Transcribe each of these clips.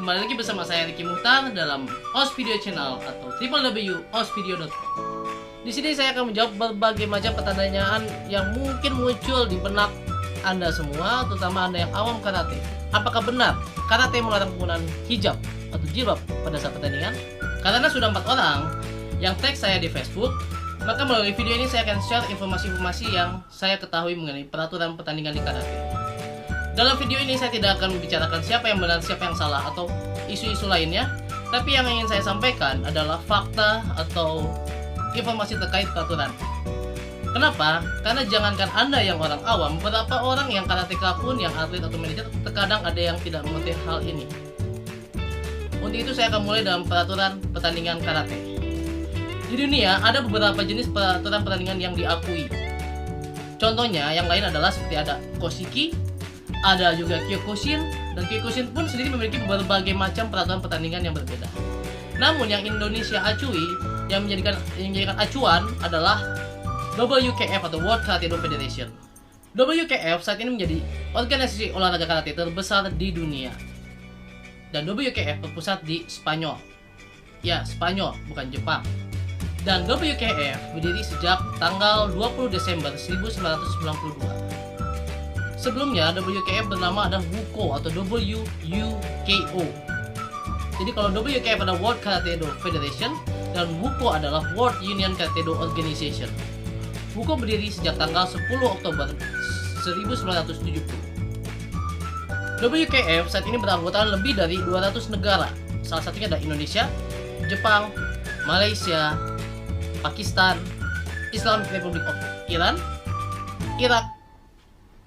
Kembali lagi bersama saya Ricky Muhtar dalam OS Video Channel atau www.osvideo.com. Di sini saya akan menjawab berbagai macam pertanyaan yang mungkin muncul di benak Anda semua, terutama Anda yang awam karate. Apakah benar karate melarang penggunaan hijab atau jilbab pada saat pertandingan? Karena sudah 4 orang yang tag saya di Facebook, maka melalui video ini saya akan share informasi-informasi yang saya ketahui mengenai peraturan pertandingan di karate. Dalam video ini saya tidak akan membicarakan siapa yang benar, siapa yang salah, atau isu-isu lainnya. Tapi yang ingin saya sampaikan adalah fakta atau informasi terkait peraturan. Kenapa? Karena jangankan Anda yang orang awam, beberapa orang yang karateka pun, yang atlet atau manajer, terkadang ada yang tidak mengerti hal ini. Untuk itu saya akan mulai dalam peraturan pertandingan karate. Di dunia ada beberapa jenis peraturan pertandingan yang diakui. Contohnya yang lain adalah seperti ada koshiki, ada juga kyokushin, dan kyokushin pun sendiri memiliki berbagai macam peraturan pertandingan yang berbeda. Namun yang Indonesia acui, yang menjadikan acuan adalah WKF atau World Karate Do Federation. WKF saat ini menjadi organisasi olahraga karate terbesar di dunia. Dan WKF berpusat di Spanyol. Ya, Spanyol, bukan Jepang. Dan WKF berdiri sejak tanggal 20 Desember 1992. Sebelumnya WKF bernama adalah WUKO atau WUKO. Jadi kalau WKF adalah World Karate Do Federation dan WUKO adalah World Union Karate Do Organization. WUKO berdiri sejak tanggal 10 Oktober 1970. WKF saat ini beranggotaan lebih dari 200 negara. Salah satunya ada Indonesia, Jepang, Malaysia, Pakistan, Islamic Republic of Iran, Irak,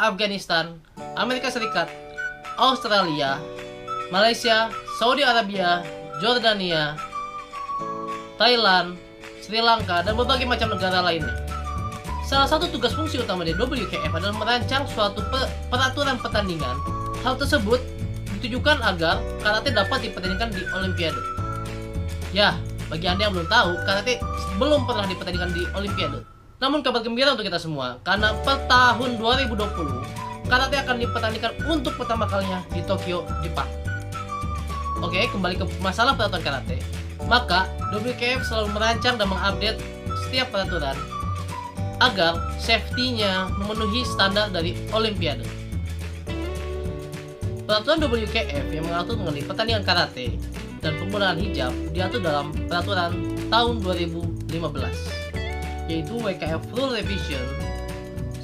Afghanistan, Amerika Serikat, Australia, Malaysia, Saudi Arabia, Jordania, Thailand, Sri Lanka, dan berbagai macam negara lainnya. Salah satu tugas fungsi utama dari WKF adalah merancang suatu peraturan pertandingan. Hal tersebut ditujukan agar karate dapat dipertandingkan di Olimpiade. Ya, bagi Anda yang belum tahu, karate belum pernah dipertandingkan di Olimpiade. Namun kabar gembira untuk kita semua, karena per tahun 2020 karate akan dipertandingkan untuk pertama kalinya di Tokyo, Jepang. Oke, kembali ke masalah peraturan karate. Maka WKF selalu merancang dan mengupdate setiap peraturan agar safety-nya memenuhi standar dari Olimpiade. Peraturan WKF yang mengatur mengenai pertandingan karate dan penggunaan hijab diatur dalam peraturan tahun 2015, yaitu WKF Rule Revision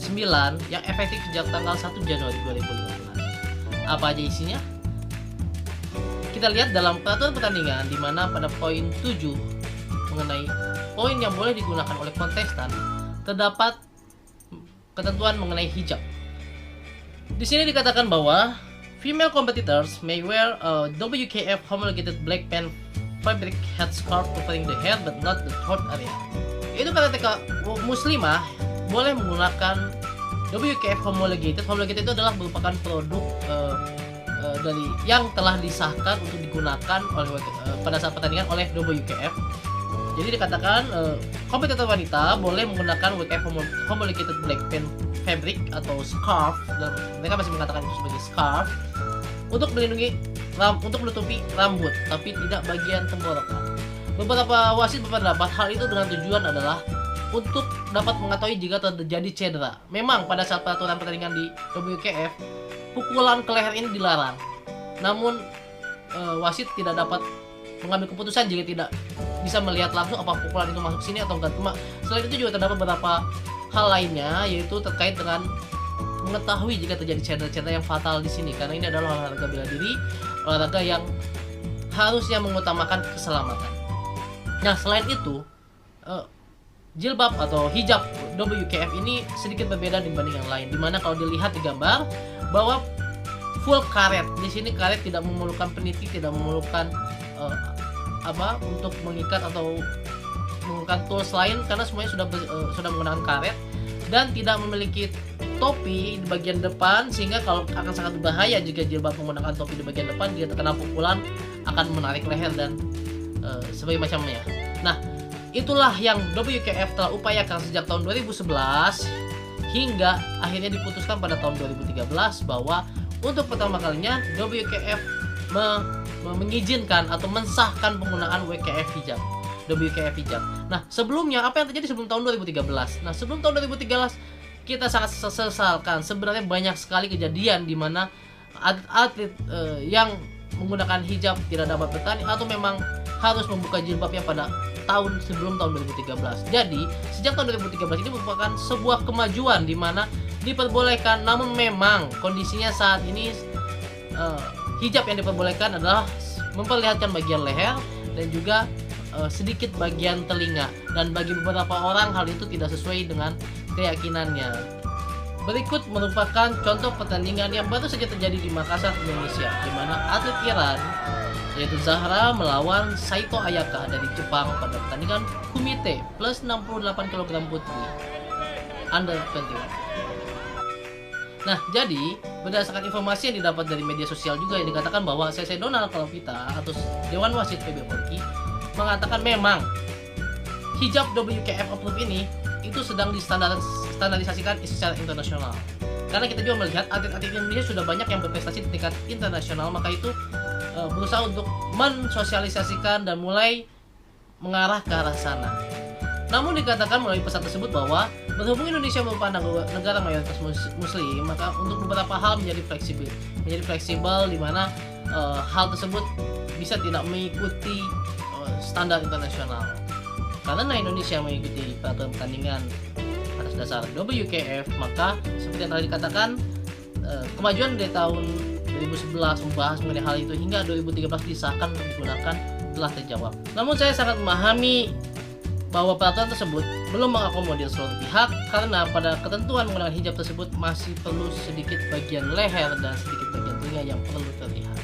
9 yang efektif sejak tanggal 1 Januari 2015. Apa aja isinya? Kita lihat dalam peraturan pertandingan, di mana pada poin 7 mengenai poin yang boleh digunakan oleh kontestan, terdapat ketentuan mengenai hijab. Di sini dikatakan bahwa female competitors may wear a WKF homologated black pen fabric headscarf covering the hair but not the throat area. Itu karateka muslimah boleh menggunakan WKF homologated. Homologated itu adalah merupakan produk dari yang telah disahkan untuk digunakan oleh pada saat pertandingan oleh WKF. Jadi dikatakan kompetitor wanita boleh menggunakan WKF homologated black pen fabric atau scarf, dan mereka masih mengatakan itu sebagai scarf, untuk melindungi untuk menutupi rambut tapi tidak bagian tenggorokan. Beberapa wasit berpendapat hal itu dengan tujuan adalah untuk dapat mengetahui jika terjadi cedera. Memang pada saat peraturan pertandingan di WKF, pukulan ke leher ini dilarang. Namun wasit tidak dapat mengambil keputusan jika tidak bisa melihat langsung apa pukulan itu masuk sini atau enggak. Selain itu juga terdapat beberapa hal lainnya, yaitu terkait dengan mengetahui jika terjadi cedera-cedera yang fatal di sini, karena ini adalah olahraga bela diri, olahraga yang harusnya mengutamakan keselamatan. Nah, selain itu, jilbab atau hijab WKF ini sedikit berbeda dibanding yang lain. Dimana kalau dilihat di gambar bahwa full karet, di sini karet tidak memerlukan peniti, tidak memerlukan untuk mengikat atau menggunakan tools lain, karena semuanya sudah menggunakan karet, dan tidak memiliki topi di bagian depan, sehingga kalau akan sangat berbahaya jika jilbab menggunakan topi di bagian depan, jika terkena pukulan akan menarik leher dan sebagai macamnya. Nah, itulah yang WKF telah upayakan sejak tahun 2011 hingga akhirnya diputuskan pada tahun 2013 bahwa untuk pertama kalinya WKF mengizinkan atau mensahkan penggunaan WKF hijab. Nah, sebelumnya apa yang terjadi sebelum tahun 2013? Nah, sebelum tahun 2013 kita sangat sesalkan, sebenarnya banyak sekali kejadian di mana atlet yang menggunakan hijab tidak dapat bertanding atau memang harus membuka jilbabnya pada sebelum tahun 2013. Jadi, sejak tahun 2013 ini merupakan sebuah kemajuan di mana diperbolehkan, namun memang kondisinya saat ini hijab yang diperbolehkan adalah memperlihatkan bagian leher dan juga sedikit bagian telinga, dan bagi beberapa orang hal itu tidak sesuai dengan keyakinannya. Berikut merupakan contoh pertandingan yang baru saja terjadi di Makassar, Indonesia, di mana atlet Iran yaitu Zahra melawan Saito Ayaka dari Jepang pada pertandingan Kumite plus 68 kg putri under 21. Nah, jadi berdasarkan informasi yang didapat dari media sosial juga yang dikatakan bahwa CC Donald Kalovita atau Dewan Wasit PB4Ki mengatakan memang hijab WKF approved ini itu sedang distandarisasikan secara internasional. Karena kita juga melihat atlet-atlet Indonesia sudah banyak yang berprestasi di tingkat internasional, maka itu berusaha untuk mensosialisasikan dan mulai mengarah ke arah sana. Namun dikatakan melalui pesan tersebut bahwa berhubung Indonesia merupakan negara mayoritas muslim, maka untuk beberapa hal menjadi fleksibel di mana hal tersebut bisa tidak mengikuti standar internasional. Karena Indonesia mengikuti peraturan pertandingan atas dasar WKF, maka seperti yang tadi dikatakan, kemajuan dari tahun 2011 membahas mengenai hal itu hingga 2013 disahkan untuk digunakan telah terjawab. Namun saya sangat memahami bahwa peraturan tersebut belum mengakomodir seluruh pihak karena pada ketentuan menggunakan hijab tersebut masih perlu sedikit bagian leher dan sedikit bagian telinga yang perlu terlihat.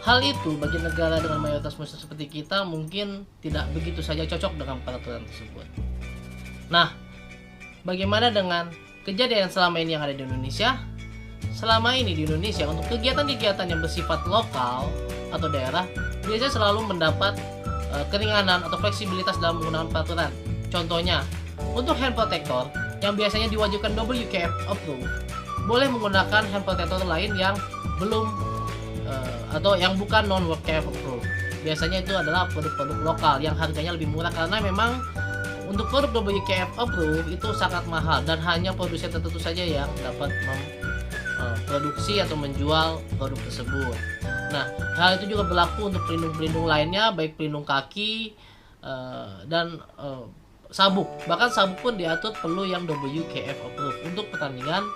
Hal itu bagi negara dengan mayoritas muslim seperti kita mungkin tidak begitu saja cocok dengan peraturan tersebut. Nah, bagaimana dengan kejadian selama ini yang ada di Indonesia? Selama ini di Indonesia untuk kegiatan-kegiatan yang bersifat lokal atau daerah biasanya selalu mendapat keringanan atau fleksibilitas dalam menggunakan peraturan. Contohnya, untuk hand protector yang biasanya diwajibkan WKF approved, boleh menggunakan hand protector lain yang belum atau yang bukan non-WKF approved. Biasanya itu adalah produk-produk lokal yang harganya lebih murah karena memang untuk produk WKF approved itu sangat mahal dan hanya produsen tertentu saja yang dapat memproduksi atau menjual produk tersebut. Nah, hal itu juga berlaku untuk pelindung-pelindung lainnya, baik pelindung kaki dan sabuk. Bahkan sabuk pun diatur perlu yang WKF approved untuk pertandingan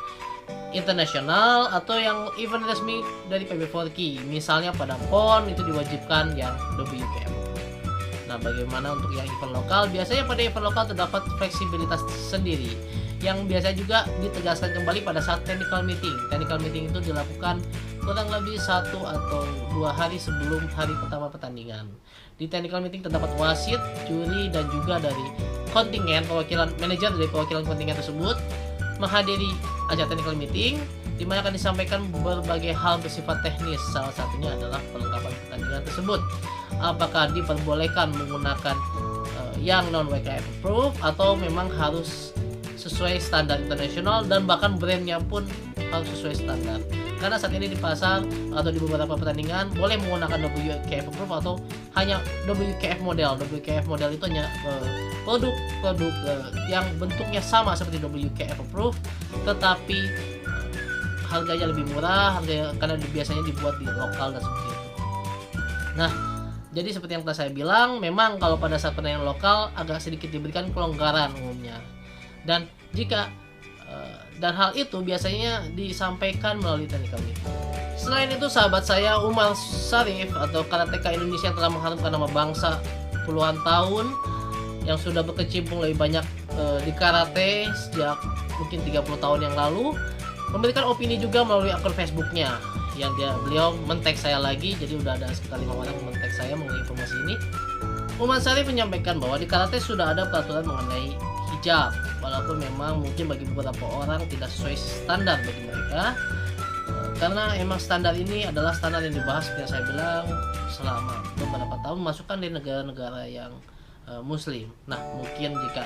internasional atau yang event resmi dari PB4Ki. Misalnya pada PON itu diwajibkan yang WKF. Nah, bagaimana untuk yang event lokal? Biasanya pada event lokal terdapat fleksibilitas sendiri yang biasa juga ditegaskan kembali pada saat technical meeting. Technical meeting itu dilakukan kurang lebih 1 atau 2 hari sebelum hari pertama pertandingan. Di technical meeting terdapat wasit, juri, dan juga dari kontingen manajer dari perwakilan kontingen tersebut menghadiri acara technical meeting di mana akan disampaikan berbagai hal bersifat teknis. Salah satunya adalah perlengkapan pertandingan tersebut. Apakah diperbolehkan menggunakan yang non WKF approved atau memang harus sesuai standar internasional dan bahkan brandnya pun harus sesuai standar. Karena saat ini di pasar atau di beberapa pertandingan boleh menggunakan WKF approved atau hanya WKF model. WKF model itu hanya produk-produk yang bentuknya sama seperti WKF approved tetapi harganya lebih murah, karena biasanya dibuat di lokal dan seperti itu. Nah, jadi seperti yang telah saya bilang, memang kalau pada saat pertandingan lokal agak sedikit diberikan kelonggaran umumnya. Dan hal itu biasanya disampaikan melalui technical meeting. Selain itu, sahabat saya Umar Syarif atau karateka Indonesia yang telah mengharumkan nama bangsa puluhan tahun, yang sudah berkecimpung lebih banyak di karate sejak mungkin 30 tahun yang lalu, memberikan opini juga melalui akun Facebooknya yang beliau men-tag saya lagi. Jadi udah ada sekitar 5 orang yang men-tag saya mengenai informasi ini. Umar Syarif menyampaikan bahwa di karate sudah ada peraturan mengenai hijab, walaupun memang mungkin bagi beberapa orang tidak sesuai standar bagi mereka, karena emang standar ini adalah standar yang dibahas seperti yang saya bilang selama beberapa tahun, masukkan di negara-negara yang muslim. Nah, mungkin jika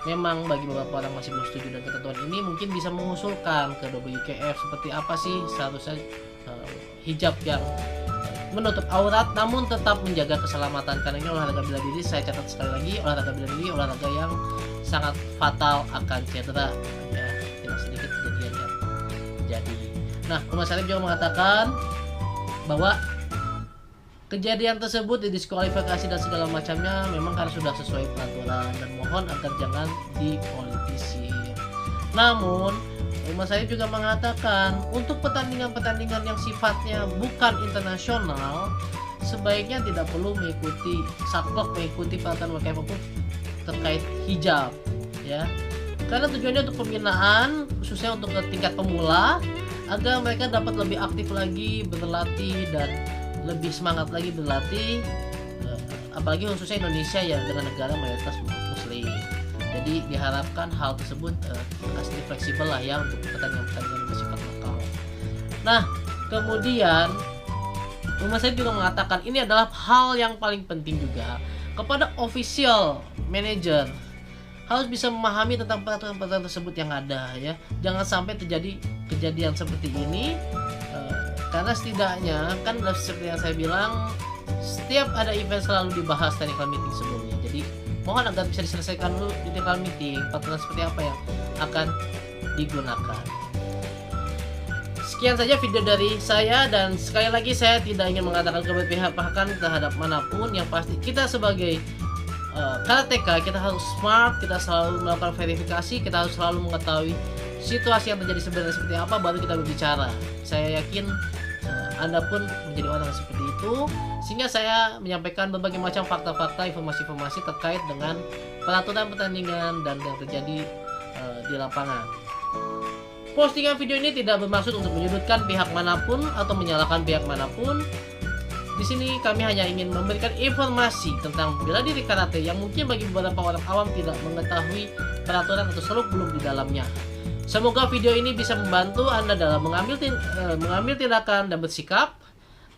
memang bagi beberapa orang masih belum setuju dengan ketentuan ini, mungkin bisa mengusulkan ke WKF seperti apa sih seharusnya hijab yang menutup aurat namun tetap menjaga keselamatan, karena ini olahraga bela diri, saya catat sekali lagi, olahraga bela diri olahraga yang sangat fatal akan cedera ya, tidak sedikit kejadian yang terjadi. Nah, Umar Syarif juga mengatakan bahwa kejadian tersebut didiskualifikasi dan segala macamnya memang karena sudah sesuai peraturan, dan mohon agar jangan dipolitisir. Namun Umar Syarif juga mengatakan untuk pertandingan-pertandingan yang sifatnya bukan internasional sebaiknya tidak perlu mengikuti saklek, mengikuti peraturan WKF terkait hijab ya, karena tujuannya untuk pembinaan khususnya untuk tingkat pemula agar mereka dapat lebih aktif lagi berlatih dan lebih semangat lagi berlatih, apalagi khususnya Indonesia ya dengan negara mayoritas muslim. Jadi diharapkan hal tersebut pasti fleksibel lah ya untuk pertandingan-pertandingan yang bersifat lokal. Nah, kemudian Umar Syarif juga mengatakan ini adalah hal yang paling penting juga kepada official manager, harus bisa memahami tentang peraturan-peraturan tersebut yang ada ya. Jangan sampai terjadi kejadian seperti ini, karena setidaknya kan seperti yang saya bilang, setiap ada event selalu dibahas technical meeting sebelumnya. Jadi mohon agar bisa diselesaikan dulu di technical meeting peraturan seperti apa yang akan digunakan. Sekian saja video dari saya, dan sekali lagi saya tidak ingin mengatakan keberpihakan terhadap manapun. Yang pasti kita sebagai karateka kita harus smart, kita selalu melakukan verifikasi, kita harus selalu mengetahui situasi yang terjadi sebenarnya seperti apa baru kita berbicara. Saya yakin Anda pun menjadi orang seperti itu, sehingga saya menyampaikan berbagai macam fakta-fakta, informasi-informasi terkait dengan peraturan pertandingan dan yang terjadi di lapangan. Postingan video ini tidak bermaksud untuk menyudutkan pihak manapun atau menyalahkan pihak manapun. Di sini kami hanya ingin memberikan informasi tentang bela diri karate yang mungkin bagi beberapa orang awam tidak mengetahui peraturan atau seluk-beluk di dalamnya. Semoga video ini bisa membantu Anda dalam mengambil tindakan dan bersikap,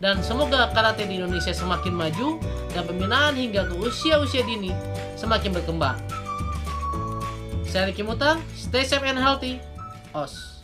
dan semoga karate di Indonesia semakin maju dan pembinaan hingga ke usia-usia dini semakin berkembang. Saya Ricky Mutar, stay safe and healthy. Os.